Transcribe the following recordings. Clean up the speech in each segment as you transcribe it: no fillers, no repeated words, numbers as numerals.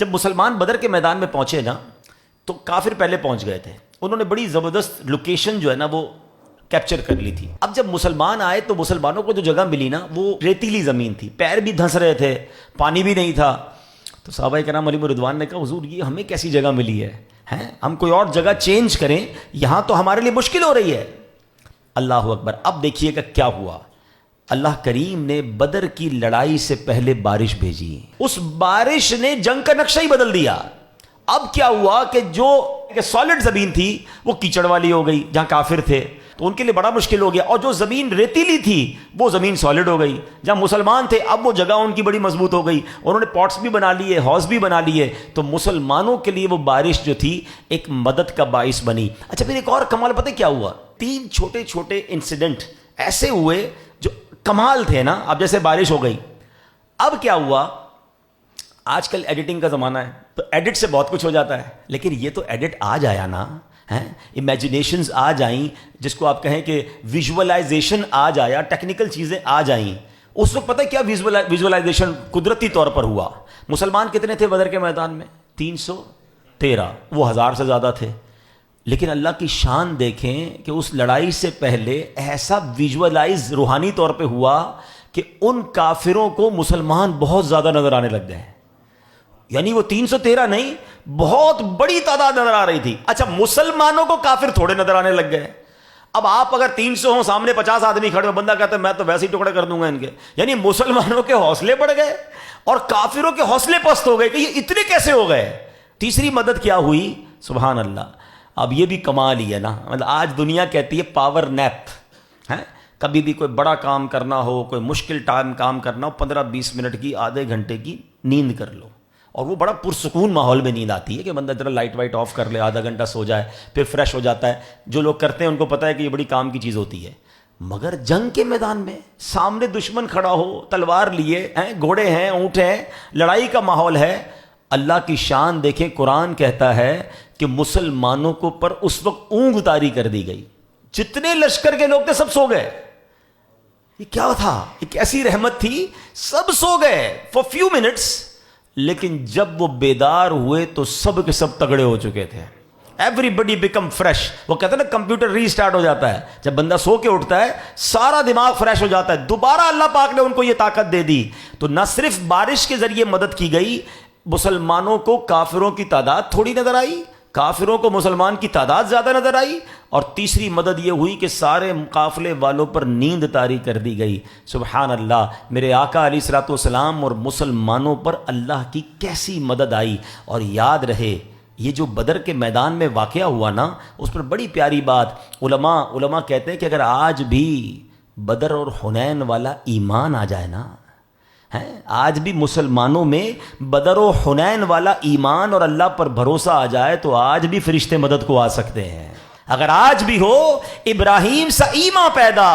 جب مسلمان بدر کے میدان میں پہنچے نا تو کافر پہلے پہنچ گئے تھے، انہوں نے بڑی زبردست لوکیشن جو ہے نا وہ کیپچر کر لی تھی۔ اب جب مسلمان آئے تو مسلمانوں کو جو جگہ ملی نا وہ ریتیلی زمین تھی، پیر بھی دھنس رہے تھے، پانی بھی نہیں تھا۔ تو صحابہ کرام علیہم رضوان نے کہا حضور یہ ہمیں کیسی جگہ ملی ہے، ہم کوئی اور جگہ چینج کریں، یہاں تو ہمارے لیے مشکل ہو رہی ہے۔ اللہ اکبر۔ اب دیکھیے گا کیا ہوا، اللہ کریم نے بدر کی لڑائی سے پہلے بارش بھیجی، اس بارش نے جنگ کا نقشہ ہی بدل دیا۔ اب کیا ہوا کہ جو سالڈ زمین تھی وہ کیچڑ والی ہو گئی، جہاں کافر تھے تو ان کے لیے بڑا مشکل ہو گیا، اور جو زمین ریتیلی تھی وہ زمین سالڈ ہو گئی، جہاں مسلمان تھے اب وہ جگہ ان کی بڑی مضبوط ہو گئی، انہوں نے پاٹس بھی بنا لیے، ہاؤس بھی بنا لیے، تو مسلمانوں کے لیے وہ بارش جو تھی ایک مدد کا باعث بنی۔ اچھا پھر ایک اور کمال پتہ کیا ہوا، 3 چھوٹے چھوٹے انسیڈنٹ ایسے ہوئے جو کمال تھے نا۔ اب جیسے بارش ہو گئی، اب کیا ہوا، آج کل ایڈیٹنگ کا زمانہ ہے تو ایڈٹ سے بہت کچھ ہو جاتا ہے، لیکن یہ تو ایڈٹ آ جایا نا، امیجنیشنز آ جائیں، جس کو آپ کہیں کہ ویژولائزیشن آ جایا، ٹیکنیکل چیزیں آ جائیں۔ اس وقت پتہ کیا ویژولائزیشن قدرتی طور پر ہوا۔ مسلمان کتنے تھے بدر کے میدان میں؟ 313، وہ 1000 سے زیادہ تھے، لیکن اللہ کی شان دیکھیں کہ اس لڑائی سے پہلے ایسا ویژولائز روحانی طور پہ ہوا کہ ان کافروں کو مسلمان بہت زیادہ نظر آنے لگ گئے، یعنی وہ 313 نہیں، بہت بڑی تعداد نظر آ رہی تھی۔ اچھا مسلمانوں کو کافر تھوڑے نظر آنے لگ گئے۔ اب آپ اگر 300 ہوں، سامنے 50 آدمی کھڑے ہو، بندہ کہتا ہے میں تو ویسے ہی ٹکڑے کر دوں گا ان کے، یعنی مسلمانوں کے حوصلے بڑھ گئے اور کافروں کے حوصلے پست ہو گئے کہ یہ اتنے کیسے ہو گئے۔ تیسری مدد کیا ہوئی، سبحان اللہ۔ اب یہ بھی کمال ہی ہے نا، مطلب آج دنیا کہتی ہے پاور نیپ، کبھی بھی کوئی بڑا کام کرنا ہو، کوئی مشکل ٹائم کام کرنا ہو، 15-20 منٹ کی، آدھے گھنٹے کی نیند کر لو، اور وہ بڑا پرسکون ماحول میں نیند آتی ہے کہ بندہ ذرا لائٹ وائٹ آف کر لے، آدھا گھنٹہ سو جائے، پھر فریش ہو جاتا ہے۔ جو لوگ کرتے ہیں ان کو پتہ ہے کہ یہ بڑی کام کی چیز ہوتی ہے، مگر جنگ کے میدان میں سامنے دشمن کھڑا ہو، تلوار لیے گھوڑے ہیں، اونٹ ہیں، لڑائی کا ماحول ہے، اللہ کی شان دیکھیں۔ قرآن کہتا ہے کہ مسلمانوں کو پر اس وقت اونگ طاری کر دی گئی، جتنے لشکر کے لوگ تھے سب سو گئے۔ یہ کیا تھا، ایک ایسی رحمت تھی، سب سو گئے فار فیو منٹس، لیکن جب وہ بیدار ہوئے تو سب کے سب تگڑے ہو چکے تھے۔ ایوری بڈی بیکم فریش، وہ کہتے ہیں نا کمپیوٹر ری اسٹارٹ ہو جاتا ہے، جب بندہ سو کے اٹھتا ہے سارا دماغ فریش ہو جاتا ہے۔ دوبارہ اللہ پاک نے ان کو یہ طاقت دے دی، تو نہ صرف بارش کے ذریعے مدد کی گئی، مسلمانوں کو کافروں کی تعداد تھوڑی نظر آئی، کافروں کو مسلمان کی تعداد زیادہ نظر آئی، اور تیسری مدد یہ ہوئی کہ سارے قافلے والوں پر نیند طاری کر دی گئی۔ سبحان اللہ، میرے آقا علیہ الصلوۃ والسلام اور مسلمانوں پر اللہ کی کیسی مدد آئی۔ اور یاد رہے یہ جو بدر کے میدان میں واقعہ ہوا نا، اس پر بڑی پیاری بات علماء کہتے ہیں کہ اگر آج بھی بدر اور حنین والا ایمان آ جائے نا، آج بھی مسلمانوں میں بدر و حنین والا ایمان اور اللہ پر بھروسہ آ جائے تو آج بھی فرشتے مدد کو آ سکتے ہیں۔ اگر آج بھی ہو ابراہیم سا ایمان پیدا،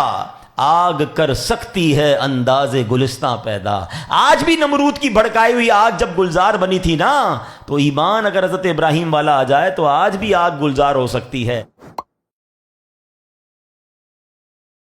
آگ کر سکتی ہے انداز گلستاں پیدا۔ آج بھی نمرود کی بھڑکائی ہوئی آگ جب گلزار بنی تھی نا، تو ایمان اگر حضرت ابراہیم والا آ جائے تو آج بھی آگ گلزار ہو سکتی ہے۔